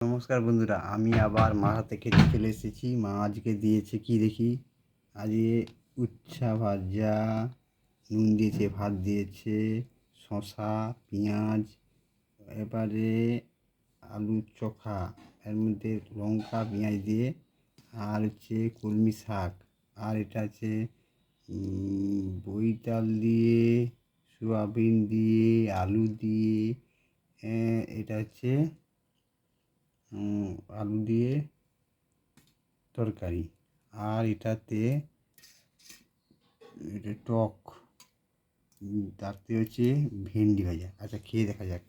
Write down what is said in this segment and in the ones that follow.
নমস্কার বন্ধুরা, আমি আবার মার হাতে খেতে চলে এসেছি। মা আজকে দিয়েছে কি দেখি। আজকে উচ্ছা ভাজা, নুন দিয়েছে, ভাত দিয়েছে, শসা, পেঁয়াজ, এবারে আলু চোখা, এর মধ্যে লঙ্কা পেঁয়াজ দিয়ে, আর হচ্ছে কলমি শাক, আর এটা আছে বইতাল দিয়ে, সোয়াবিন দিয়ে, আলু দিয়ে, এটা হচ্ছে আলু দিয়ে তরকারি। আর এটাতে এটা টক, তাতে হচ্ছে ভেন্ডি ভাজা। আচ্ছা, খেয়ে দেখা যাক।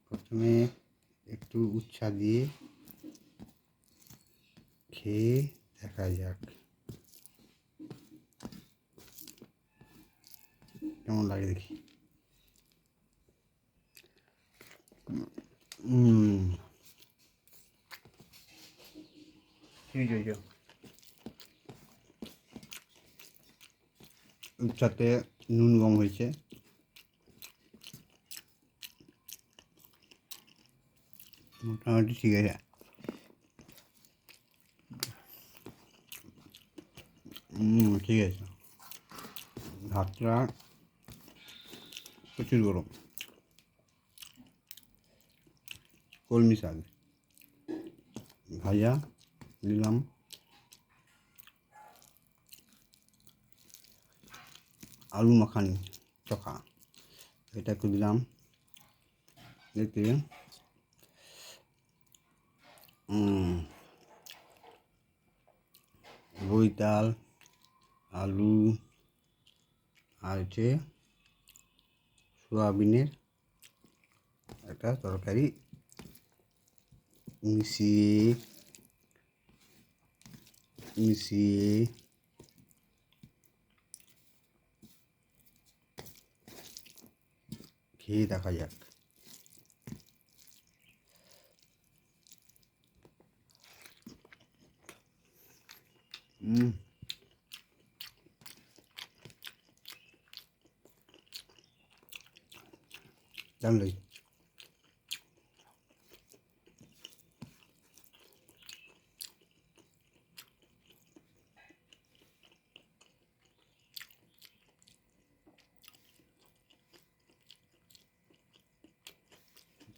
প্রথমে একটু উচ্ছা দিয়ে খেয়ে দেখা যাক কেমন লাগে দেখি। ঠিক আছে, উচ্ছাতে নুন কম হয়েছে, মোটামুটি ঠিক আছে। ঠিক আছে। ভাতটা প্রচুর গরম। কলমি শাক ভাজা দিলাম, আলু মাখানি চোখা এটা একটু দিলাম, এতে বইতাল, আলু, আর হচ্ছে সোয়াবিনের একটা তরকারি মিশিয়ে মিশিয়ে খেয়ে দেখা যাক। জানলেই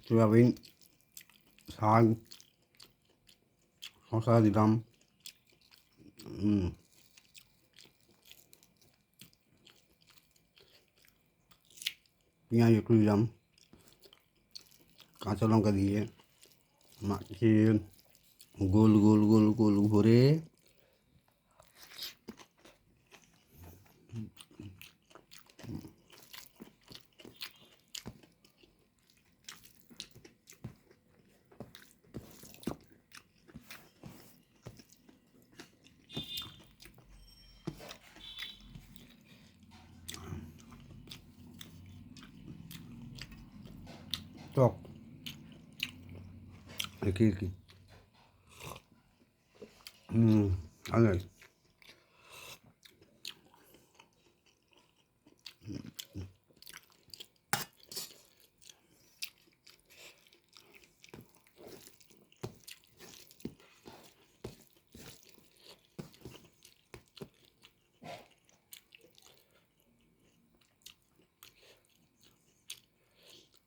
সোয়াবিন, শাক, শসা দিলাম, পেঁয়াজ একটু দিলাম, কাঁচা লঙ্কা দিয়ে মাখিয়ে গোল গোল গোল গোল ঘুরে টক কি কি আগে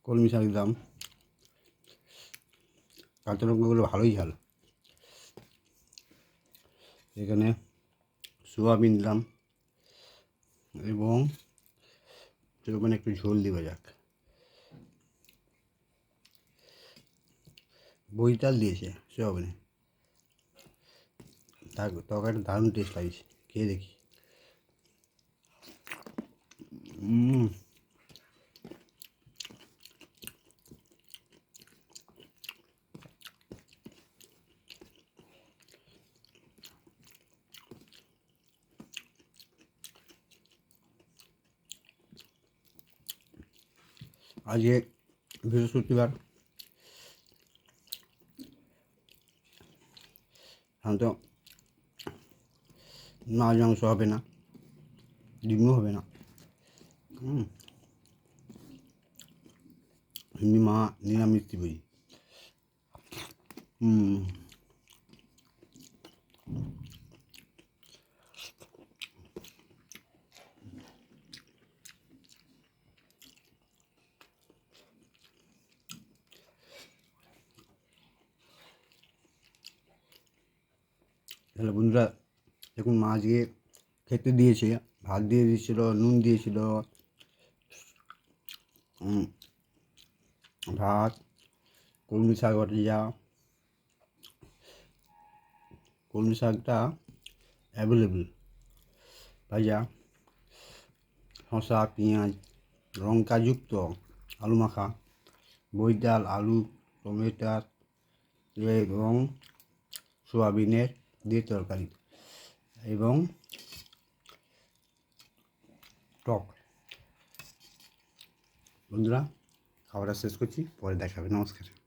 কলমি শাক দিলাম, কাঁচা লঙ্কাগুলো ভালোই ঝাল। এখানে সোয়াবিন দিলাম এবং মানে একটু ঝোল দেওয়া যাক। বইতাল দিয়েছে সোয়াবিনে, তরকারিটা দারুণ টেস্ট লাগছে, খেয়ে দেখি। আজকে বৃহস্পতিবার, সাধারণত মাছ মাংস হবে না, ডিমও হবে না। এমনি মা নিরামিষ বুঝি। হুম। তাহলে বন্ধুরা দেখুন মা আজকে খেতে দিয়েছে, ভাত দিয়ে দিয়েছিল, নুন দিয়েছিল, উম, ভাত, কলমি শাক ভাজা। কলমি শাকটা অ্যাভেলেবেল ভাজা, শসা, পেঁয়াজ, লঙ্কাযুক্ত আলু মাখা, বৈতাল, আলু, টমেটোর এবং সোয়াবিনের দিয়ে তরকারি এবং টক। বন্ধুরা খাবারটা শেষ করছি, পরে দেখা হবে, নমস্কার।